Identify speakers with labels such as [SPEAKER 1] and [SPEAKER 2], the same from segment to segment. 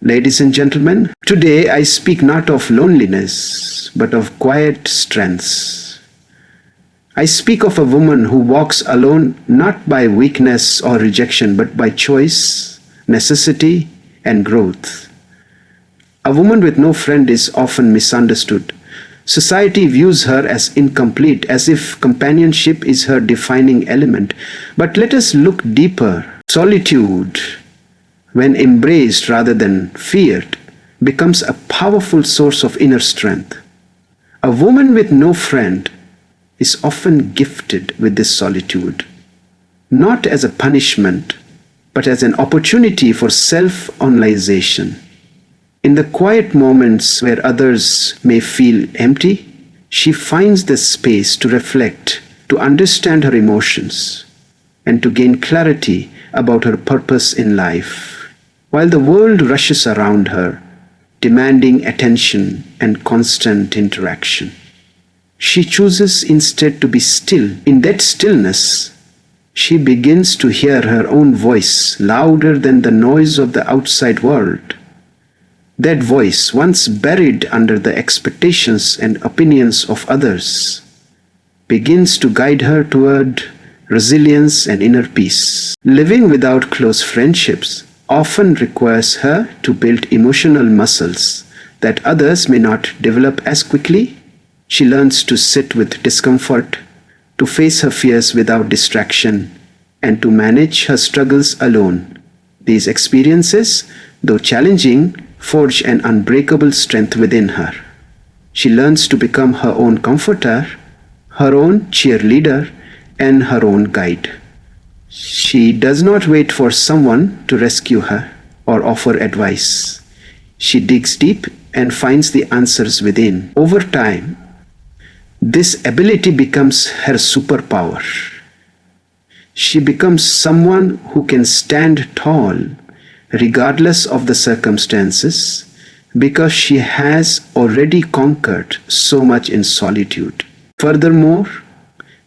[SPEAKER 1] Ladies and gentlemen, today I speak not of loneliness, but of quiet strengths. I speak of a woman who walks alone not by weakness or rejection, but by choice, necessity, and growth. A woman with no friend is often misunderstood. Society views her as incomplete, as if companionship is her defining element. But let us look deeper. Solitude, when embraced rather than feared, becomes a powerful source of inner strength. A woman with no friend is often gifted with this solitude, not as a punishment, but as an opportunity for self-analyzation. In the quiet moments where others may feel empty, she finds the space to reflect, to understand her emotions, and to gain clarity about her purpose in life. While the world rushes around her, demanding attention and constant interaction, she chooses instead to be still. In that stillness, she begins to hear her own voice louder than the noise of the outside world. That voice, once buried under the expectations and opinions of others, begins to guide her toward resilience and inner peace. Living without close friendships often requires her to build emotional muscles that others may not develop as quickly. She learns to sit with discomfort, to face her fears without distraction, and to manage her struggles alone. These experiences, though challenging, forge an unbreakable strength within her. She learns to become her own comforter, her own cheerleader, and her own guide. She does not wait for someone to rescue her or offer advice. She digs deep and finds the answers within. Over time, this ability becomes her superpower. She becomes someone who can stand tall regardless of the circumstances, because she has already conquered so much in solitude. Furthermore,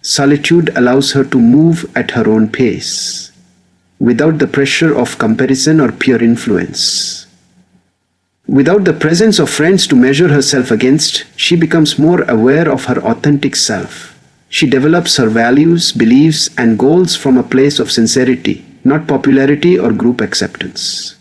[SPEAKER 1] solitude allows her to move at her own pace, without the pressure of comparison or peer influence. Without the presence of friends to measure herself against, she becomes more aware of her authentic self. She develops her values, beliefs, and goals from a place of sincerity, not popularity or group acceptance.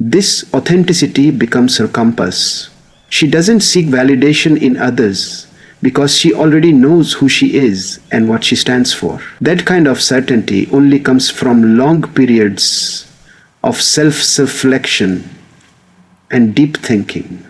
[SPEAKER 1] This authenticity becomes her compass. She doesn't seek validation in others because she already knows who she is and what she stands for. That kind of certainty only comes from long periods of self-reflection and deep thinking.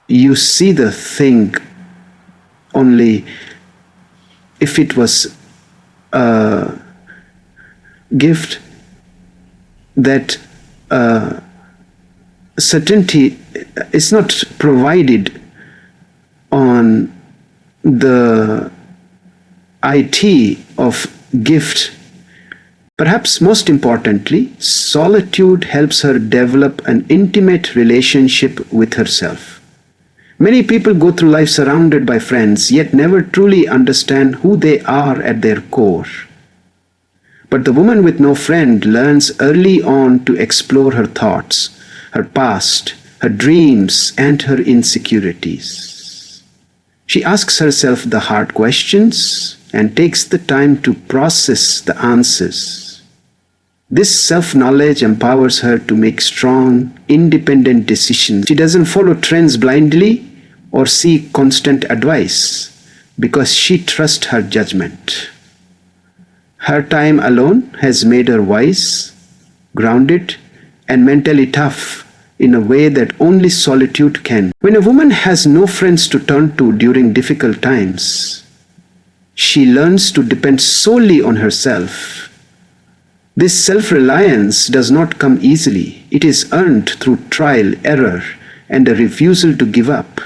[SPEAKER 1] You see the thing only if it was a gift. That certainty is not provided on the IT of gift. Perhaps most importantly, solitude helps her develop an intimate relationship with herself. Many people go through life surrounded by friends, yet never truly understand who they are at their core. But the woman with no friend learns early on to explore her thoughts, her past, her dreams, and her insecurities. She asks herself the hard questions and takes the time to process the answers. This self-knowledge empowers her to make strong, independent decisions. She doesn't follow trends blindly or seek constant advice because she trusts her judgment. Her time alone has made her wise, grounded, and mentally tough in a way that only solitude can. When a woman has no friends to turn to during difficult times, she learns to depend solely on herself. This self-reliance does not come easily. It is earned through trial, error, and a refusal to give up.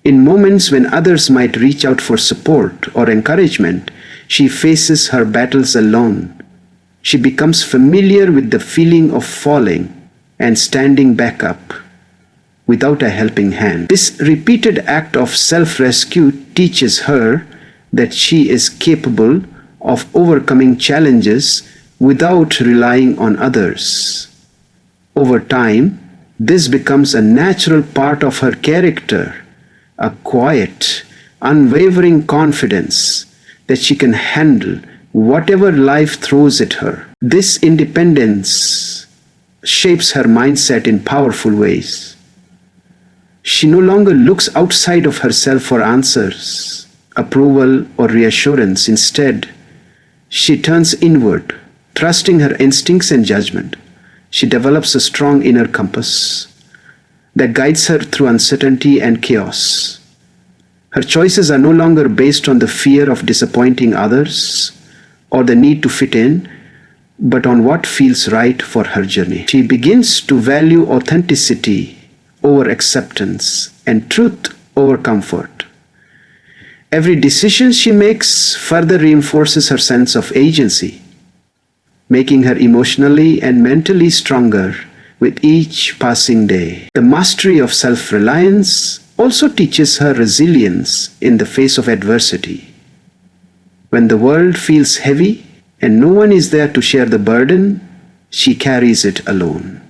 [SPEAKER 1] In moments when others might reach out for support or encouragement, she faces her battles alone. She becomes familiar with the feeling of falling and standing back up without a helping hand. This repeated act of self-rescue teaches her that she is capable of overcoming challenges without relying on others. Over time, this becomes a natural part of her character, a quiet, unwavering confidence that she can handle whatever life throws at her. This independence shapes her mindset in powerful ways. She no longer looks outside of herself for answers, approval, or reassurance. Instead, she turns inward, trusting her instincts and judgment. She develops a strong inner compass that guides her through uncertainty and chaos. Her choices are no longer based on the fear of disappointing others or the need to fit in, but on what feels right for her journey. She begins to value authenticity over acceptance and truth over comfort. Every decision she makes further reinforces her sense of agency, making her emotionally and mentally stronger with each passing day. The mastery of self-reliance also teaches her resilience in the face of adversity. When the world feels heavy and no one is there to share the burden, she carries it alone.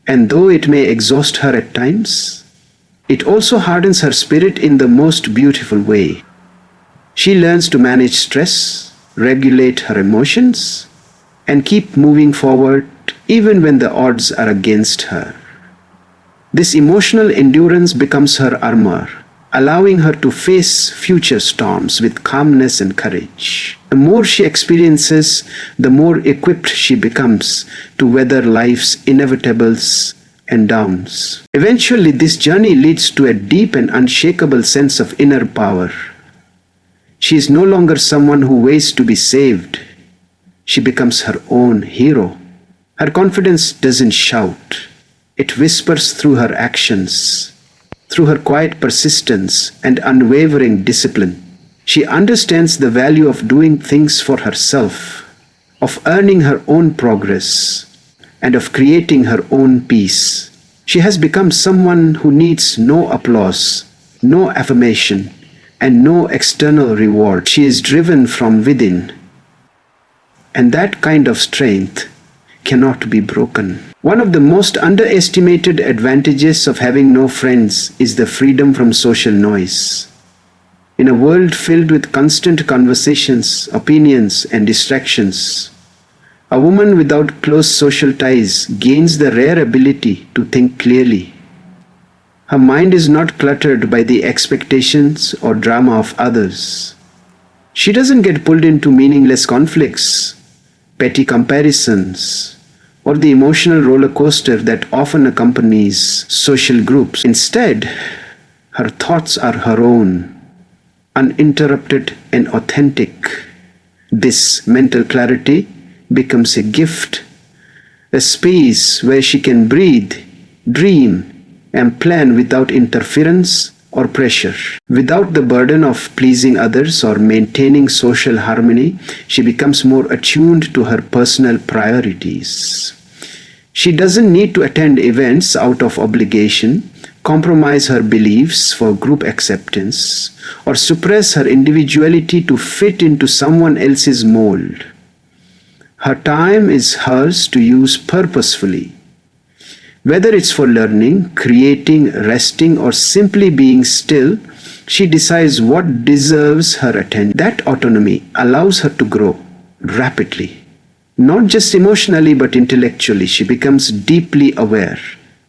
[SPEAKER 1] And though it may exhaust her at times, it also hardens her spirit in the most beautiful way. She learns to manage stress, regulate her emotions, and keep moving forward even when the odds are against her. This emotional endurance becomes her armor, allowing her to face future storms with calmness and courage. The more she experiences, the more equipped she becomes to weather life's inevitables and downs. Eventually, this journey leads to a deep and unshakable sense of inner power. She is no longer someone who waits to be saved. She becomes her own hero. Her confidence doesn't shout. It whispers through her actions, through her quiet persistence and unwavering discipline. She understands the value of doing things for herself, of earning her own progress, and of creating her own peace. She has become someone who needs no applause, no affirmation, and no external reward. She is driven from within, and that kind of strength cannot be broken. One of the most underestimated advantages of having no friends is the freedom from social noise. In a world filled with constant conversations, opinions, and distractions, a woman without close social ties gains the rare ability to think clearly. Her mind is not cluttered by the expectations or drama of others. She doesn't get pulled into meaningless conflicts, petty comparisons, or the emotional roller coaster that often accompanies social groups. Instead, her thoughts are her own, uninterrupted and authentic. This mental clarity becomes a gift, a space where she can breathe, dream, and plan without interference or pressure. Without the burden of pleasing others or maintaining social harmony, she becomes more attuned to her personal priorities. She doesn't need to attend events out of obligation, compromise her beliefs for group acceptance, or suppress her individuality to fit into someone else's mold. Her time is hers to use purposefully. Whether it's for learning, creating, resting, or simply being still, she decides what deserves her attention. That autonomy allows her to grow rapidly. Not just emotionally but intellectually. She becomes deeply aware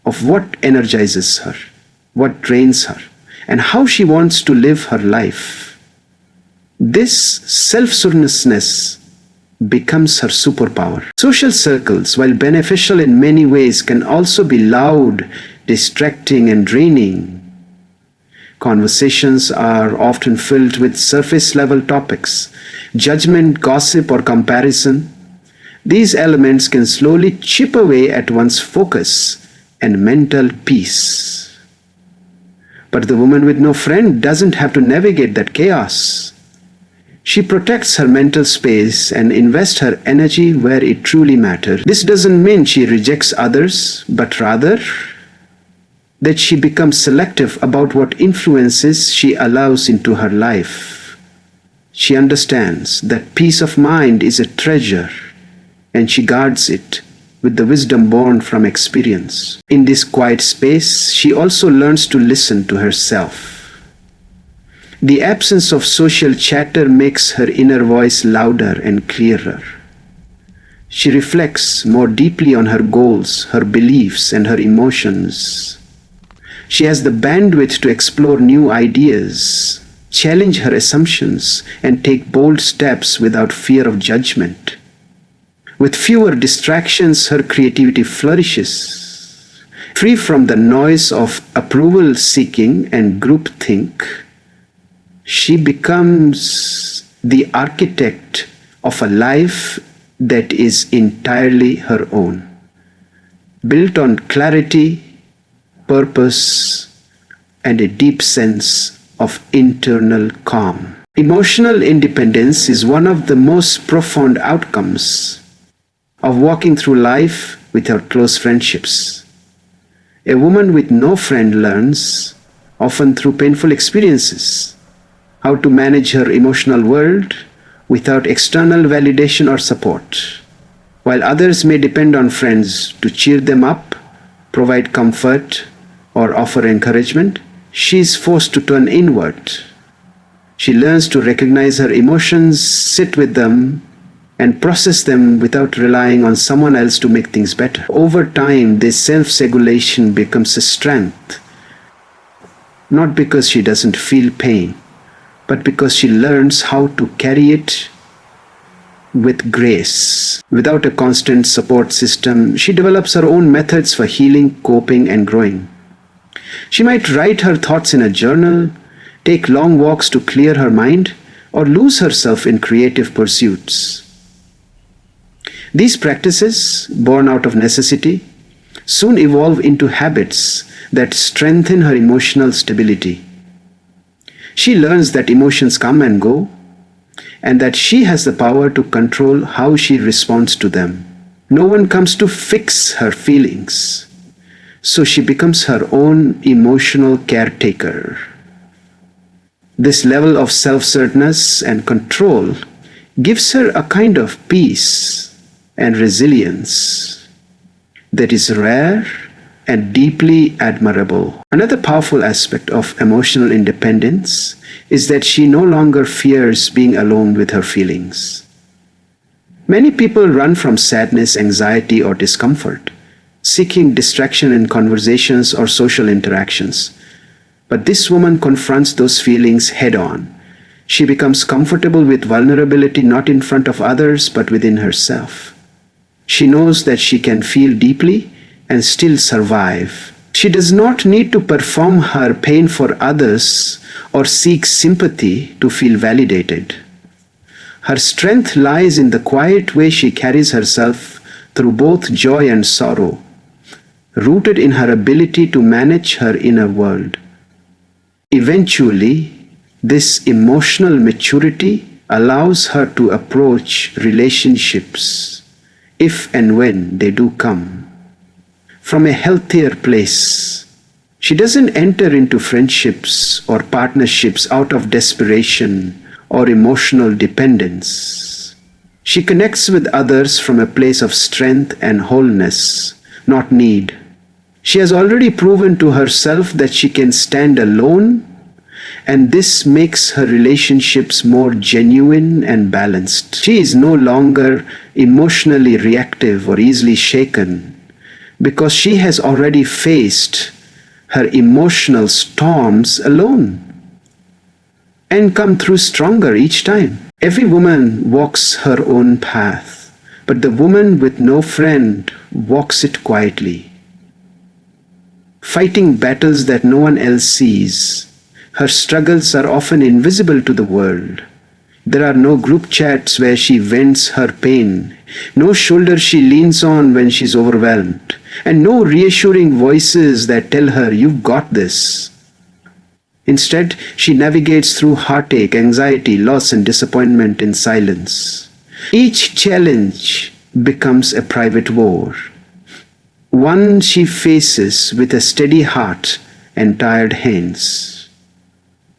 [SPEAKER 1] of what energizes her, what drains her, and how she wants to live her life. This self-sufficiency becomes her superpower. Social circles, while beneficial in many ways, can also be loud, distracting, and draining. Conversations are often filled with surface-level topics, judgment, gossip, or comparison. These elements can slowly chip away at one's focus and mental peace. But the woman with no friend doesn't have to navigate that chaos. She protects her mental space and invests her energy where it truly matters. This doesn't mean she rejects others, but rather that she becomes selective about what influences she allows into her life. She understands that peace of mind is a treasure, and she guards it with the wisdom born from experience. In this quiet space, she also learns to listen to herself. The absence of social chatter makes her inner voice louder and clearer. She reflects more deeply on her goals, her beliefs, and her emotions. She has the bandwidth to explore new ideas, challenge her assumptions, and take bold steps without fear of judgment. With fewer distractions, her creativity flourishes. Free from the noise of approval seeking and groupthink, she becomes the architect of a life that is entirely her own, built on clarity, purpose, and a deep sense of internal calm. Emotional independence is one of the most profound outcomes of walking through life without close friendships. A woman with no friend learns, often through painful experiences, how to manage her emotional world without external validation or support. While others may depend on friends to cheer them up, provide comfort, or offer encouragement, she is forced to turn inward. She learns to recognize her emotions, sit with them, and process them without relying on someone else to make things better. Over time, this self-regulation becomes a strength, not because she doesn't feel pain, but because she learns how to carry it with grace. Without a constant support system, she develops her own methods for healing, coping, and growing. She might write her thoughts in a journal, take long walks to clear her mind, or lose herself in creative pursuits. These practices, born out of necessity, soon evolve into habits that strengthen her emotional stability. She learns that emotions come and go, and that she has the power to control how she responds to them. No one comes to fix her feelings, so she becomes her own emotional caretaker. This level of self-centeredness and control gives her a kind of peace and resilience that is rare and deeply admirable. Another powerful aspect of emotional independence is that she no longer fears being alone with her feelings. Many people run from sadness, anxiety, or discomfort, seeking distraction in conversations or social interactions. But this woman confronts those feelings head-on. She becomes comfortable with vulnerability not in front of others, but within herself. She knows that she can feel deeply and still survive. She does not need to perform her pain for others or seek sympathy to feel validated. Her strength lies in the quiet way she carries herself through both joy and sorrow, rooted in her ability to manage her inner world. Eventually, this emotional maturity allows her to approach relationships, if and when they do come, from a healthier place. She doesn't enter into friendships or partnerships out of desperation or emotional dependence. She connects with others from a place of strength and wholeness, not need. She has already proven to herself that she can stand alone, and this makes her relationships more genuine and balanced. She is no longer emotionally reactive or easily shaken, because she has already faced her emotional storms alone and come through stronger each time. Every woman walks her own path, but the woman with no friend walks it quietly, fighting battles that no one else sees. Her struggles are often invisible to the world. There are no group chats where she vents her pain, no shoulder she leans on when she's overwhelmed, and no reassuring voices that tell her, "You've got this." Instead, she navigates through heartache, anxiety, loss, and disappointment in silence. Each challenge becomes a private war, one she faces with a steady heart and tired hands.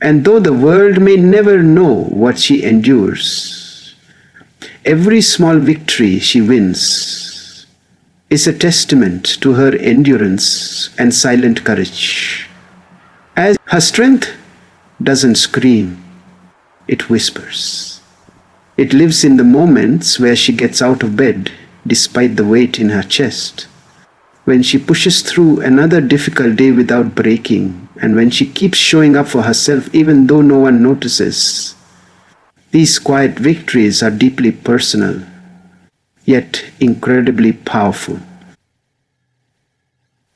[SPEAKER 1] And though the world may never know what she endures, every small victory she wins is a testament to her endurance and silent courage. As her strength doesn't scream, it whispers. It lives in the moments where she gets out of bed despite the weight in her chest, when she pushes through another difficult day without breaking, and when she keeps showing up for herself even though no one notices. These quiet victories are deeply personal, yet incredibly powerful.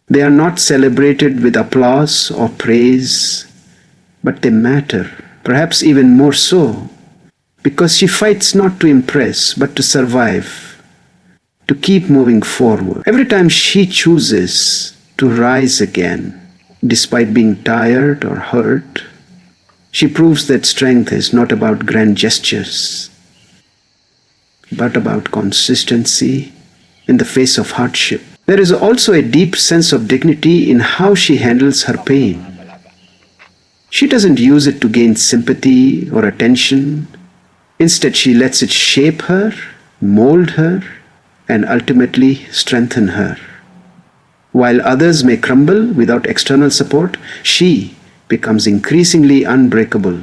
[SPEAKER 1] They are not celebrated with applause or praise, but they matter, perhaps even more so, because she fights not to impress, but to survive, to keep moving forward. Every time she chooses to rise again, despite being tired or hurt, she proves that strength is not about grand gestures, but about consistency in the face of hardship. There is also a deep sense of dignity in how she handles her pain. She doesn't use it to gain sympathy or attention. Instead, she lets it shape her, mold her, and ultimately strengthen her. While others may crumble without external support, she becomes increasingly unbreakable.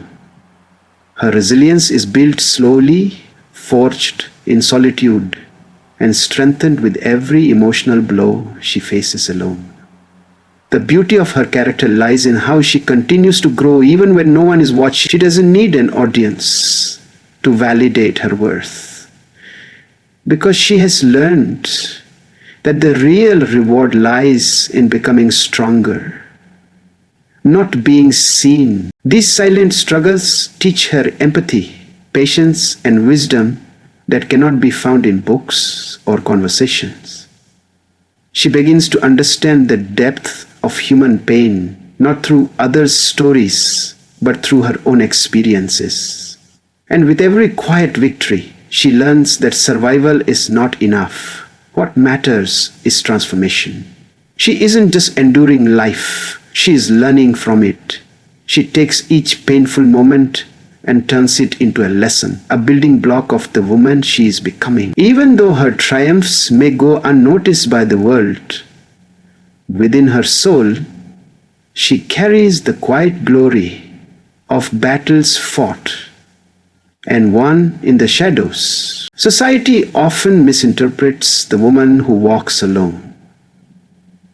[SPEAKER 1] Her resilience is built slowly, forged in solitude, and strengthened with every emotional blow she faces alone. The beauty of her character lies in how she continues to grow even when no one is watching. She doesn't need an audience to validate her worth, because she has learned that the real reward lies in becoming stronger, not being seen. These silent struggles teach her empathy, patience, and wisdom that cannot be found in books or conversations. She begins to understand the depth of human pain, not through others' stories, but through her own experiences. And with every quiet victory, she learns that survival is not enough. What matters is transformation. She isn't just enduring life, she is learning from it. She takes each painful moment and turns it into a lesson, a building block of the woman she is becoming. Even though her triumphs may go unnoticed by the world, within her soul, she carries the quiet glory of battles fought and won in the shadows. Society often misinterprets the woman who walks alone.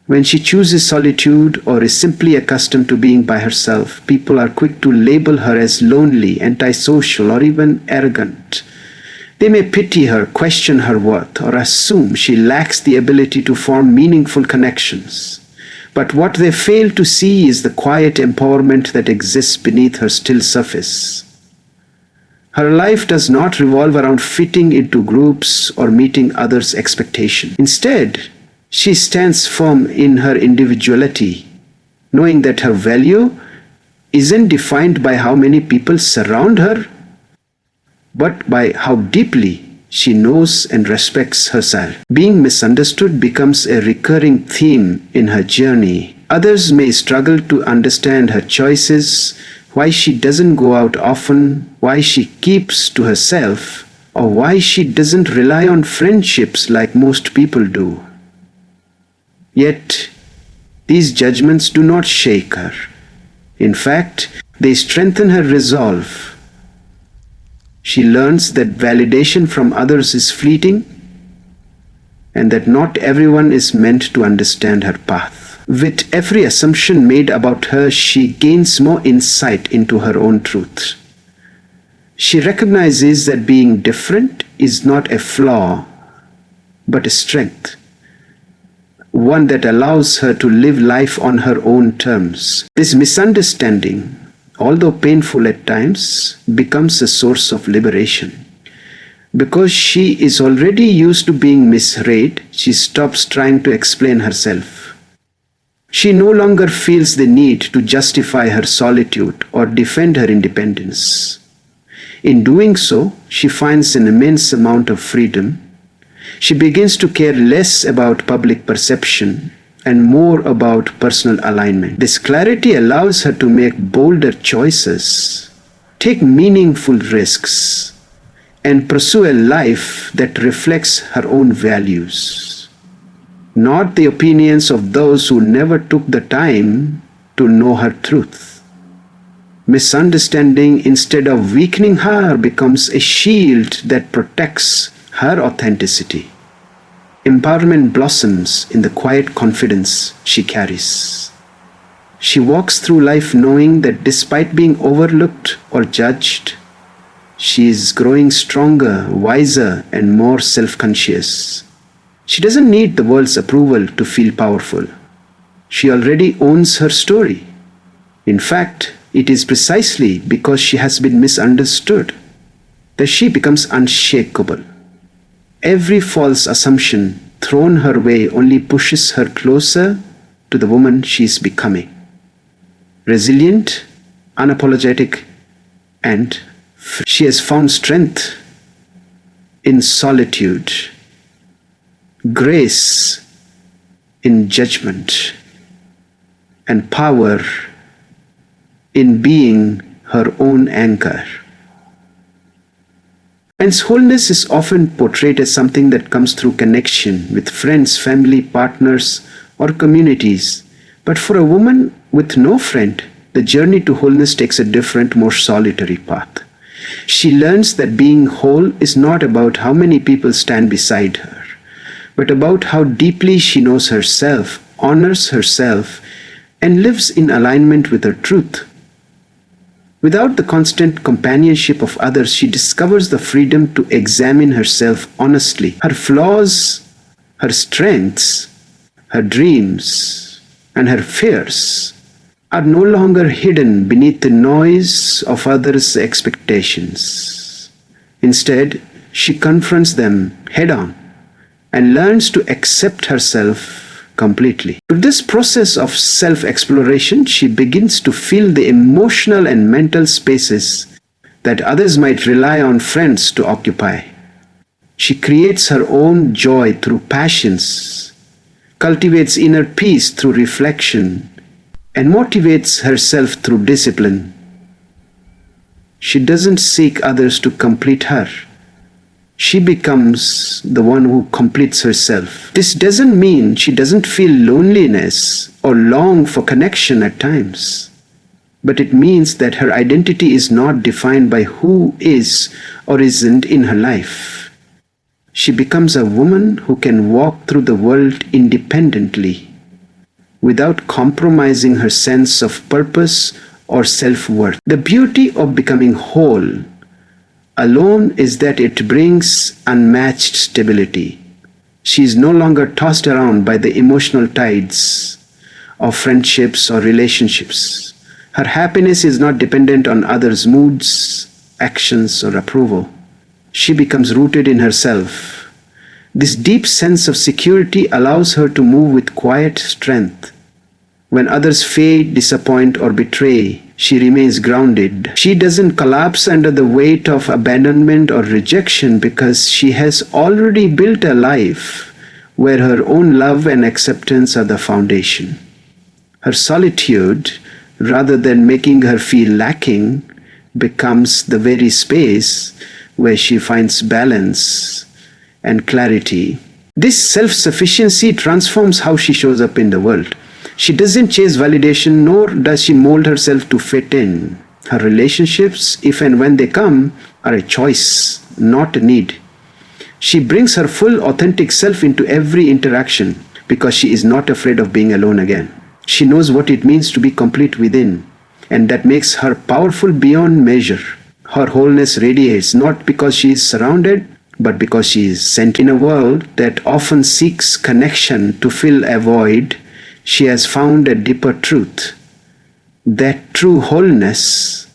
[SPEAKER 1] When she chooses solitude or is simply accustomed to being by herself, people are quick to label her as lonely, antisocial, or even arrogant. They may pity her, question her worth, or assume she lacks the ability to form meaningful connections. But what they fail to see is the quiet empowerment that exists beneath her still surface. Her life does not revolve around fitting into groups or meeting others' expectations. Instead, she stands firm in her individuality, knowing that her value isn't defined by how many people surround her, but by how deeply she knows and respects herself. Being misunderstood becomes a recurring theme in her journey. Others may struggle to understand her choices, why she doesn't go out often, why she keeps to herself, or why she doesn't rely on friendships like most people do. Yet, these judgments do not shake her. In fact, they strengthen her resolve. She learns that validation from others is fleeting and that not everyone is meant to understand her path. With every assumption made about her, she gains more insight into her own truth. She recognizes that being different is not a flaw, but a strength, one that allows her to live life on her own terms. This misunderstanding, although painful at times, becomes a source of liberation. Because she is already used to being misread, she stops trying to explain herself. She no longer feels the need to justify her solitude or defend her independence. In doing so, she finds an immense amount of freedom. She begins to care less about public perception and more about personal alignment. This clarity allows her to make bolder choices, take meaningful risks, and pursue a life that reflects her own values, not the opinions of those who never took the time to know her truth. Misunderstanding, instead of weakening her, becomes a shield that protects her authenticity. Empowerment blossoms in the quiet confidence she carries. She walks through life knowing that despite being overlooked or judged, she is growing stronger, wiser, and more self-conscious. She doesn't need the world's approval to feel powerful. She already owns her story. In fact, it is precisely because she has been misunderstood that she becomes unshakable. Every false assumption thrown her way only pushes her closer to the woman she is becoming. Resilient, unapologetic, and free. She has found strength in solitude, grace in judgment, and power in being her own anchor. Hence, wholeness is often portrayed as something that comes through connection with friends, family, partners, or communities. But for a woman with no friend, the journey to wholeness takes a different, more solitary path. She learns that being whole is not about how many people stand beside her, but about how deeply she knows herself, honors herself, and lives in alignment with her truth. Without the constant companionship of others, she discovers the freedom to examine herself honestly. Her flaws, her strengths, her dreams, and her fears are no longer hidden beneath the noise of others' expectations. Instead, she confronts them head-on and learns to accept herself completely. Through this process of self-exploration, she begins to fill the emotional and mental spaces that others might rely on friends to occupy. She creates her own joy through passions, cultivates inner peace through reflection, and motivates herself through discipline. She doesn't seek others to complete her. She becomes the one who completes herself. This doesn't mean she doesn't feel loneliness or long for connection at times, but it means that her identity is not defined by who is or isn't in her life. She becomes a woman who can walk through the world independently, without compromising her sense of purpose or self-worth. The beauty of becoming whole alone is that it brings unmatched stability. She is no longer tossed around by the emotional tides of friendships or relationships. Her happiness is not dependent on others' moods, actions, or approval. She becomes rooted in herself. This deep sense of security allows her to move with quiet strength. When others fade, disappoint, or betray, she remains grounded. She doesn't collapse under the weight of abandonment or rejection because she has already built a life where her own love and acceptance are the foundation. Her solitude, rather than making her feel lacking, becomes the very space where she finds balance and clarity. This self-sufficiency transforms how she shows up in the world. She doesn't chase validation, nor does she mold herself to fit in. Her relationships, if and when they come, are a choice, not a need. She brings her full, authentic self into every interaction because she is not afraid of being alone again. She knows what it means to be complete within, and that makes her powerful beyond measure. Her wholeness radiates not because she is surrounded, but because she is sent. In a world that often seeks connection to fill a void, she has found a deeper truth, that true wholeness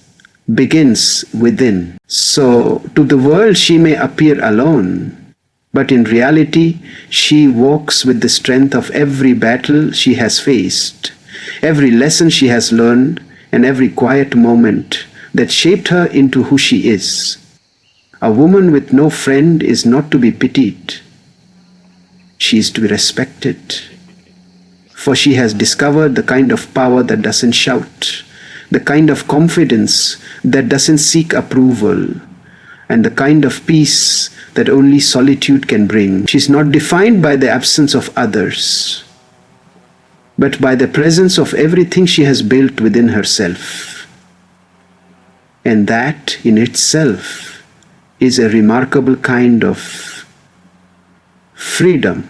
[SPEAKER 1] begins within. So, to the world she may appear alone, But in reality, she walks with the strength of every battle she has faced, every lesson she has learned, and every quiet moment that shaped her into who she is. A woman with no friend is not to be pitied. She is to be respected. For she has discovered the kind of power that doesn't shout, the kind of confidence that doesn't seek approval, and the kind of peace that only solitude can bring. She's not defined by the absence of others, but by the presence of everything she has built within herself. And that in itself is a remarkable kind of freedom.